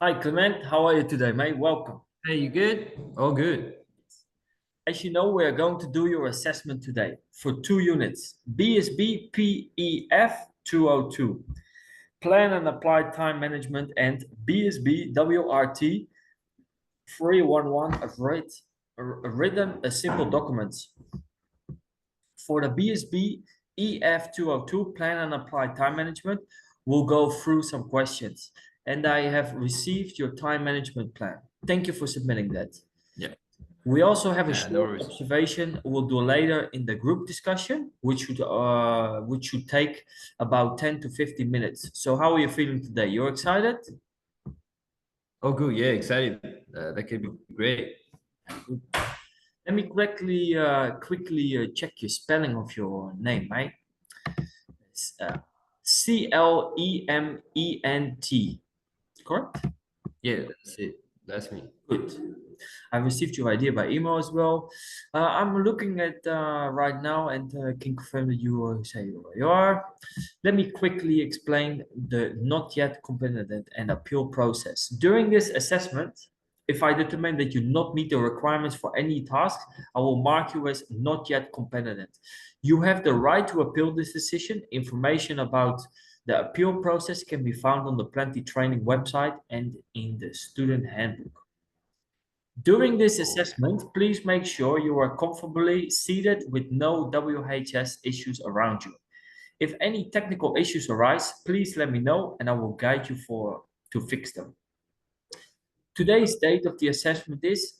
Hi Clement, how are you today, mate? Welcome. Hey, you good? All good. As you know, we are going to do your assessment today for 2 units. BSB PEF 202, Plan and Applied Time Management, and BSB WRT 311, written simple documents. For the BSB EF 202, Plan and Applied Time Management, we'll go through some questions. And I have received your time management plan. Thank you for submitting that. Yeah. We also have a No short worries. observation we'll do later in the group discussion, which should take about 10 to 15 minutes. So how are you feeling today? You're excited? Oh, good. Yeah, excited. That could be great. Let me quickly check your spelling of your name, right? It's Clement, correct? Yeah, that's it. That's me. Good. I received your idea by email as well. I'm looking at right now and can confirm that you say you are. Let me quickly explain the not yet competent and appeal process. During this assessment, if I determine that you not meet the requirements for any task, I will mark you as not yet competent. You have the right to appeal this decision. Information about the appeal process can be found on the Plenty Training website and in the student handbook. During this assessment, please make sure you are comfortably seated with no WHS issues around you. If any technical issues arise, please let me know and I will guide you to fix them. Today's date of the assessment is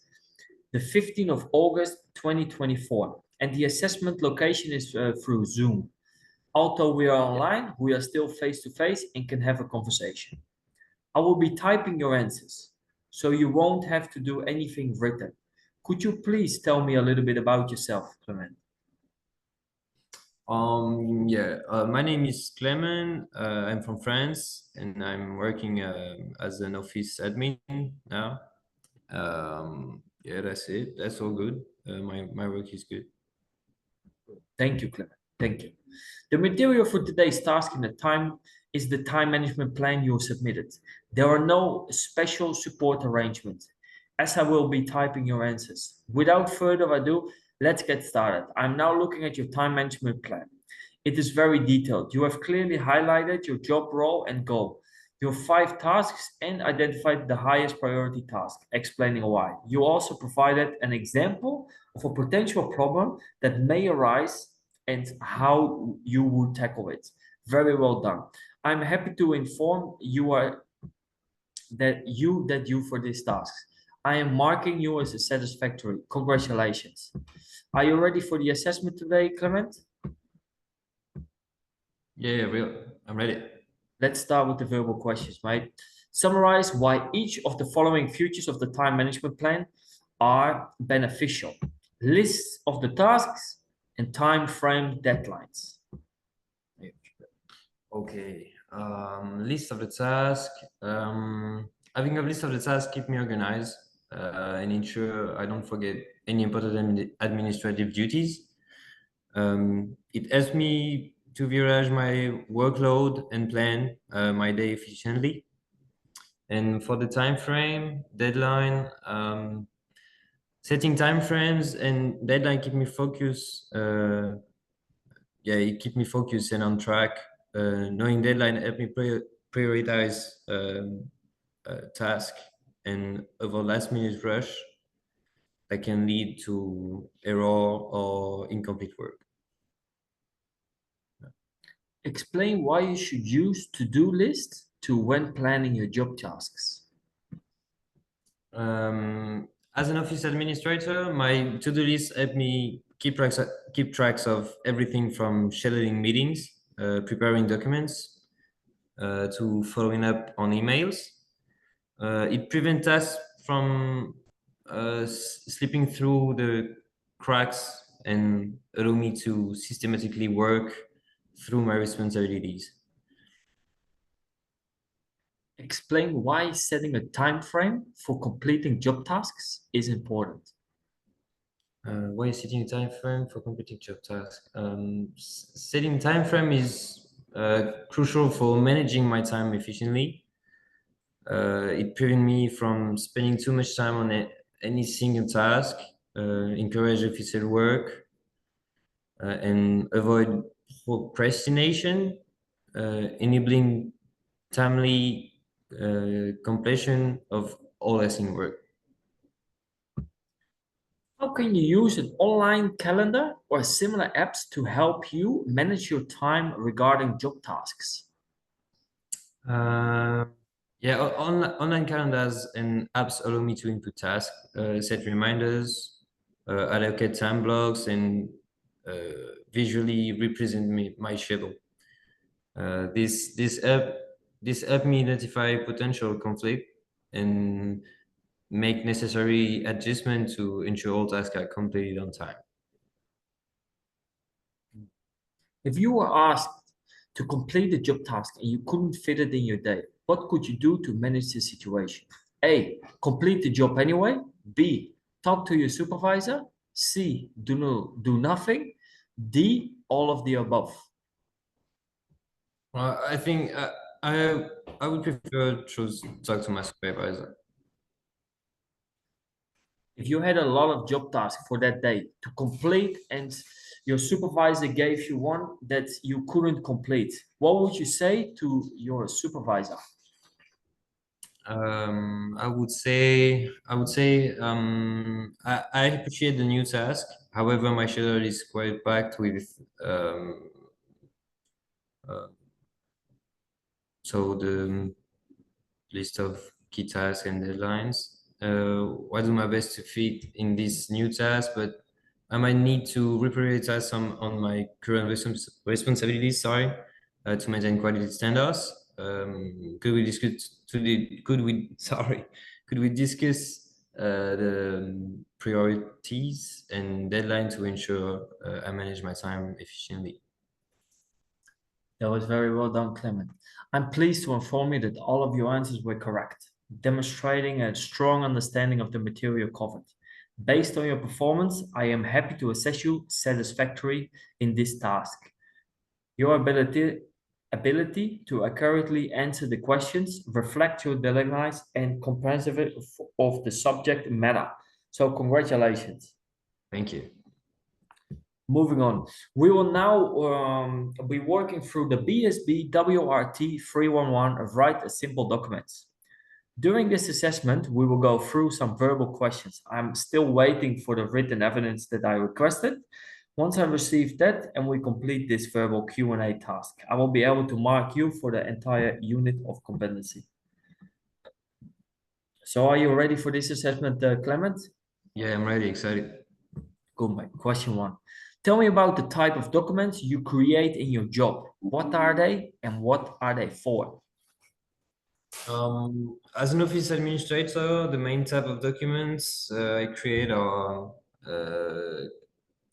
the 15th of August 2024 and the assessment location is through Zoom. Although we are online, we are still face to face and can have a conversation. I will be typing your answers, so you won't have to do anything written. Could you please tell me a little bit about yourself, Clement? Yeah. My name is Clement. I'm from France, and I'm working as an office admin now. Yeah, that's it. That's all good. My work is good. Thank you, Clement. Thank you. The material for today's task in the time is the time management plan you submitted. There are no special support arrangements, as I will be typing your answers. Without further ado, let's get started. I'm now looking at your time management plan. It is very detailed. You have clearly highlighted your job role and goal, your 5 tasks, and identified the highest priority task, explaining why. You also provided an example of a potential problem that may arise and how you would tackle it. Very well done. I'm happy to inform you for this task. I am marking you as a satisfactory. Congratulations. Are you ready for the assessment today, Clement? Yeah, real. I'm ready. Let's start with the verbal questions, mate. Summarize why each of the following features of the time management plan are beneficial. Lists of the tasks and time frame deadlines. Okay. List of the task. Having a list of the tasks keep me organized and ensure I don't forget any important administrative duties. It helps me to manage my workload and plan my day efficiently. And for the time frame, deadline, setting time frames and deadline keep me focused. Yeah, it keep me focused and on track. Knowing deadline help me prioritize task and avoid last minute rush that can lead to error or incomplete work. Explain why you should use to-do lists to when planning your job tasks. As an office administrator, my to-do list help me keep tracks of everything from scheduling meetings, preparing documents, to following up on emails. It prevents us from slipping through the cracks and allow me to systematically work through my responsibilities. Explain why setting a time frame for completing job tasks is important. Why setting a time frame for completing job tasks? Setting time frame is crucial for managing my time efficiently. It prevent me from spending too much time on any single task, encourage efficient work, and avoid procrastination, enabling timely completion of all lasting work. How can you use an online calendar or similar apps to help you manage your time regarding job tasks? Uh, yeah, online calendars and apps allow me to input tasks, set reminders, allocate time blocks, and visually represent my schedule. This help me identify potential conflict and make necessary adjustment to ensure all tasks are completed on time. If you were asked to complete a job task and you couldn't fit it in your day, what could you do to manage the situation? A. Complete the job anyway. B. Talk to your supervisor. C. Do nothing. D. All of the above. I think I I would prefer to talk to my supervisor. If you had a lot of job tasks for that day to complete and your supervisor gave you one that you couldn't complete, what would you say to your supervisor? I would say I appreciate the new task. However, my schedule is quite packed with uh, so the list of key tasks and deadlines. I do my best to fit in this new task, but I might need to reprioritize some on my current responsibilities. Sorry, to maintain quality standards. Could we discuss could we discuss the priorities and deadline to ensure I manage my time efficiently? That was very well done, Clement. I'm pleased to inform you that all of your answers were correct, demonstrating a strong understanding of the material covered. Based on your performance, I am happy to assess you satisfactory in this task. Your ability to accurately answer the questions reflect your diligence and comprehensive of the subject matter. So congratulations. Thank you. Moving on, we will now be working through the BSB WRT 311 of Write a Simple Documents. During this assessment, we will go through some verbal questions. I'm still waiting for the written evidence that I requested. Once I receive that and we complete this verbal Q&A task, I will be able to mark you for the entire unit of competency. So are you ready for this assessment, Clement? Yeah, I'm ready. Excited. Good, mate. Question one. Tell me about the type of documents you create in your job. What are they and what are they for? As an office administrator, the main type of documents I create are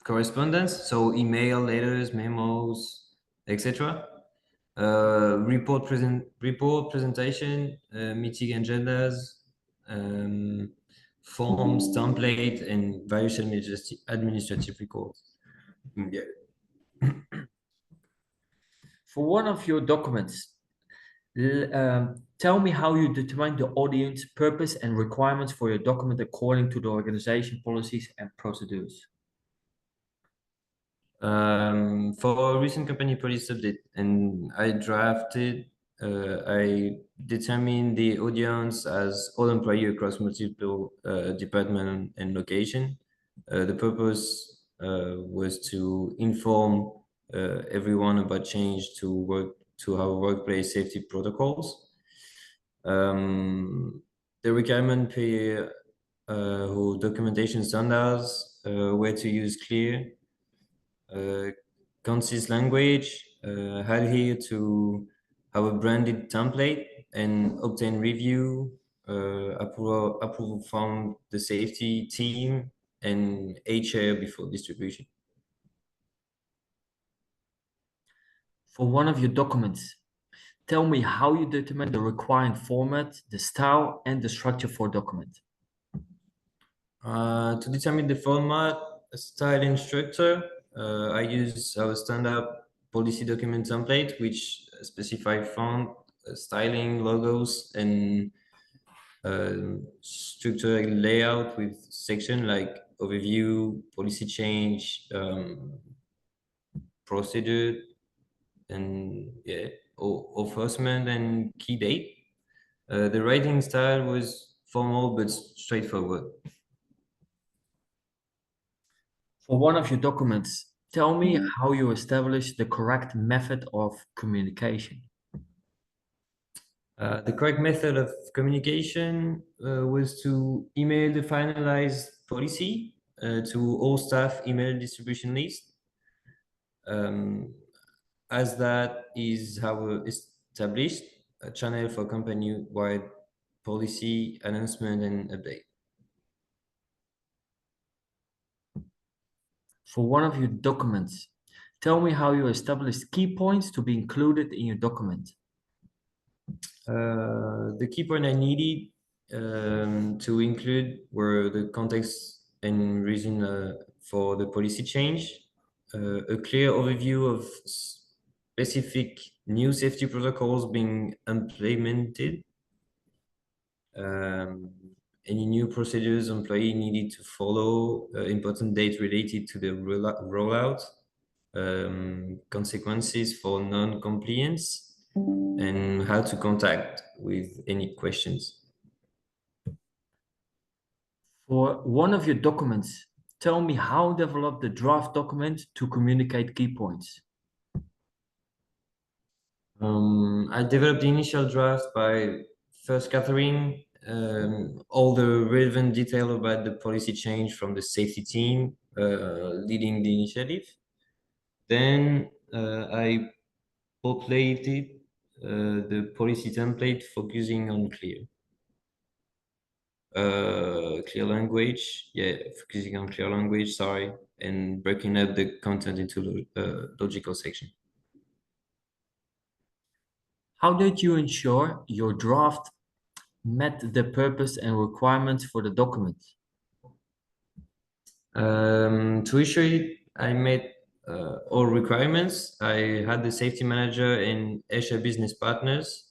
correspondence, so email, letters, memos, etc. Report presentation, meeting agendas, forms, template, and various administrative records. Yeah. For one of your documents, tell me how you determine the audience, purpose, and requirements for your document according to the organization policies and procedures. For a recent company policy update, and I drafted, I determined the audience as all employees across multiple department and location. The purpose was to inform everyone about change to our workplace safety protocols. The requirement pay who documentation standards, where to use clear, concise language, adhere to our branded template, and obtain review, approval from the safety team and HR before distribution. For one of your documents, tell me how you determine the required format, the style, and the structure for document. To determine the format, style, and structure, I use our standard policy document template, which specify font, styling, logos, and structured layout with section like overview, policy change, procedure, and yeah, enforcement and key date. The writing style was formal but straightforward. For one of your documents, tell me how you establish the correct method of communication. The correct method of communication was to email the finalized policy to all staff email distribution list, as that is how we established a channel for company-wide policy announcement and update. For one of your documents, tell me how you establish key points to be included in your document. The key point I needed to include were the context and reason for the policy change, a clear overview of specific new safety protocols being implemented, any new procedures employee needed to follow, important date related to the rollout, consequences for non-compliance, and how to contact with any questions. For one of your documents, tell me how develop the draft document to communicate key points. I developed the initial draft by first gathering all the relevant detail about the policy change from the safety team leading the initiative. Then I populated the policy template focusing on clear language, focusing on clear language, sorry, and breaking up the content into logical section. How did you ensure your draft met the purpose and requirements for the document? To issue it, I met all requirements. I had the safety manager and Asia business partners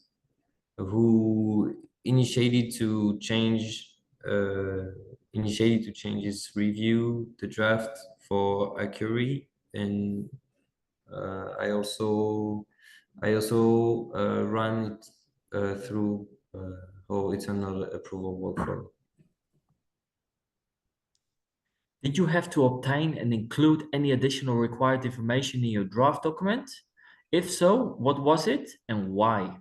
who initiated to change his review the draft for accuracy, and I also ran it through internal approval workflow. Did you have to obtain and include any additional required information in your draft document? If so, what was it and why?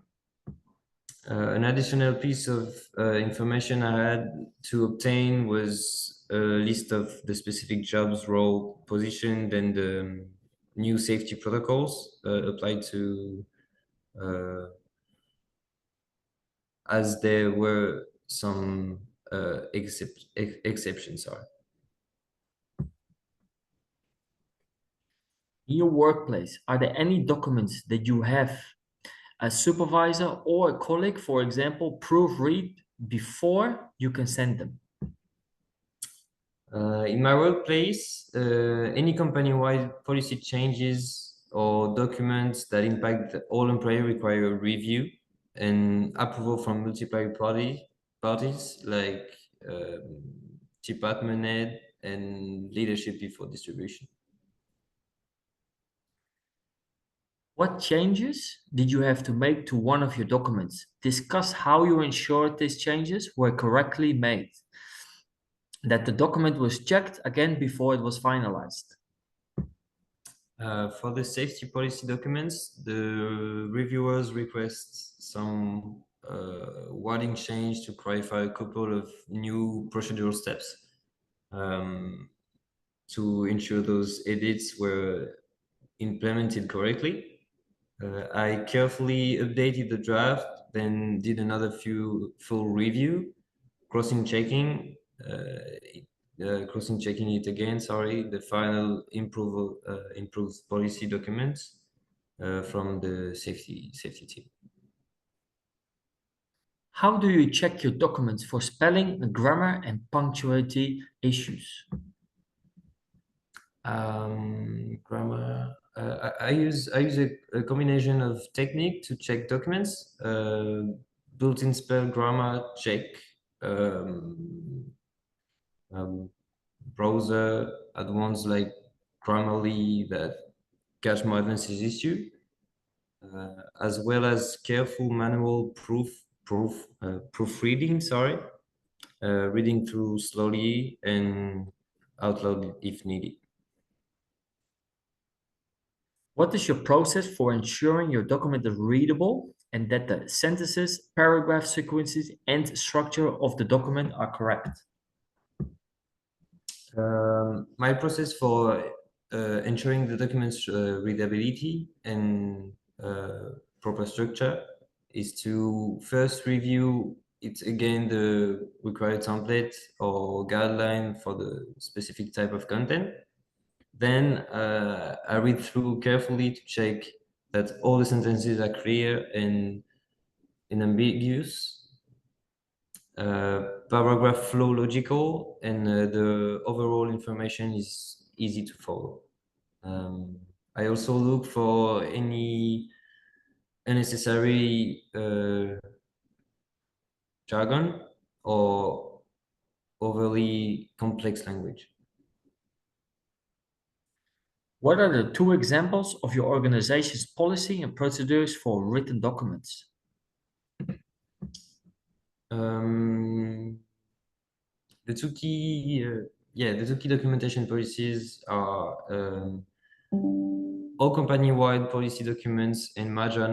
An additional piece of information I had to obtain was a list of the specific jobs, role, position, and the new safety protocols applied to, as there were some exceptions. Sorry. In your workplace, are there any documents that you have a supervisor or a colleague, for example, proofread before you can send them? In my workplace, any company-wide policy changes or documents that impact all employees require review and approval from multiple parties like department head and leadership before distribution. What changes did you have to make to one of your documents? Discuss how you ensured these changes were correctly made, that the document was checked again before it was finalized. For the safety policy documents, the reviewers request some wording change to clarify a couple of new procedural steps to ensure those edits were implemented correctly. I carefully updated the draft, then did another full review, crossing-checking it again, sorry, the final improved policy documents from the safety team. How do you check your documents for spelling, grammar, and punctuality issues? Grammar. I use a combination of technique to check documents, built-in spell grammar check um, browser advanced like Grammarly that catch more advanced issue, as well as careful manual proofreading. Sorry, reading through slowly and out loud if needed. What is your process for ensuring your document is readable and that the sentences, paragraph sequences, and structure of the document are correct? My process for ensuring the document's readability and proper structure is to first review it again, the required template or guideline for the specific type of content. Then I read through carefully to check that all the sentences are clear and unambiguous, paragraph flow logical, and the overall information is easy to follow. I also look for any unnecessary jargon or overly complex language. What are the two examples of your organization's policy and procedures for written documents? The two key, the two key documentation policies are all company-wide policy documents and major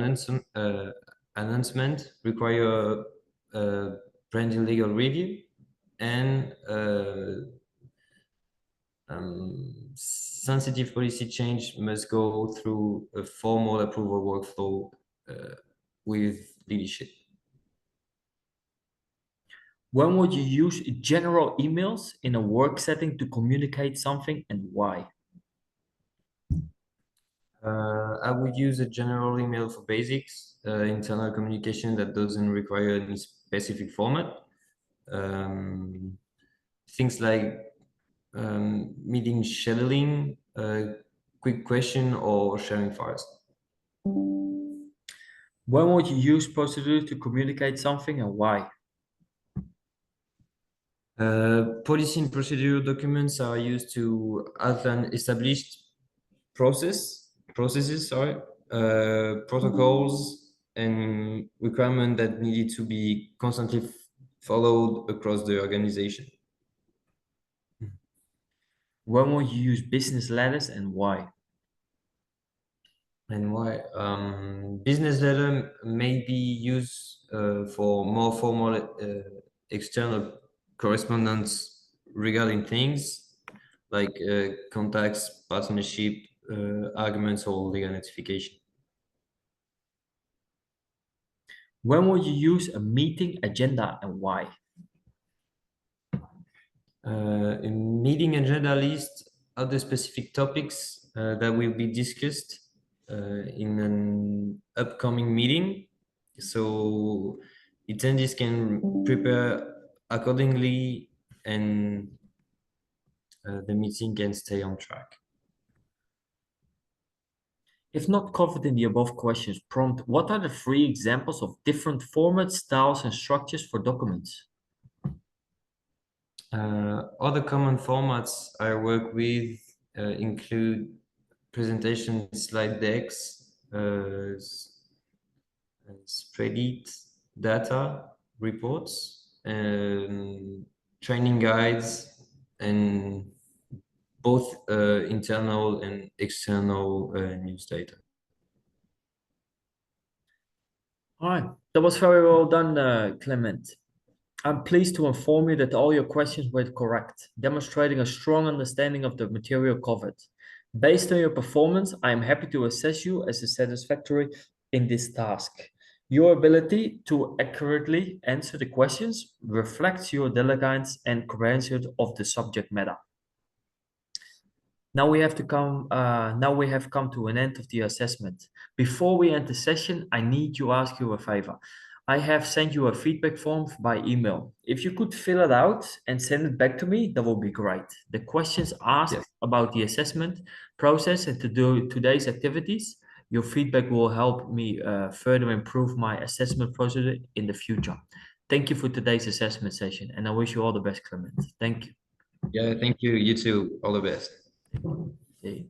announcement require branding legal review, and sensitive policy change must go through a formal approval workflow with leadership. When would you use general emails in a work setting to communicate something and why? I would use a general email for basics, internal communication that doesn't require any specific format. Things like meeting scheduling, quick question, or sharing files. When would you use procedures to communicate something and why? Policy and procedure documents are used to outline established processes, protocols, and requirements that needed to be constantly followed across the organization. When will you use business letters and why? And why? Business letter may be used for more formal external correspondence regarding things like contacts, partnership, arguments, or legal notification. When will you use a meeting agenda and why? A meeting agenda list are the specific topics that will be discussed in an upcoming meeting, so attendees can prepare accordingly and the meeting can stay on track. If not covered in the above questions prompt, what are the 3 examples of different formats, styles, and structures for documents? Other common formats I work with include presentation slide decks, spreadsheet data reports, training guides, and both internal and external news data. All right, that was very well done, Clement. I'm pleased to inform you that all your questions were correct, demonstrating a strong understanding of the material covered. Based on your performance, I am happy to assess you as a satisfactory in this task. Your ability to accurately answer the questions reflects your diligence and comprehension of the subject matter. Now we have come to an end of the assessment. Before we end the session, I need to ask you a favor. I have sent you a feedback form by email. If you could fill it out and send it back to me, that would be great. The questions asked about the assessment process and to do today's activities, your feedback will help me further improve my assessment process in the future. thank you for today's assessment session, and I wish you all the best, Clement. Thank you. Yeah, thank you. You too. All the best. Okay.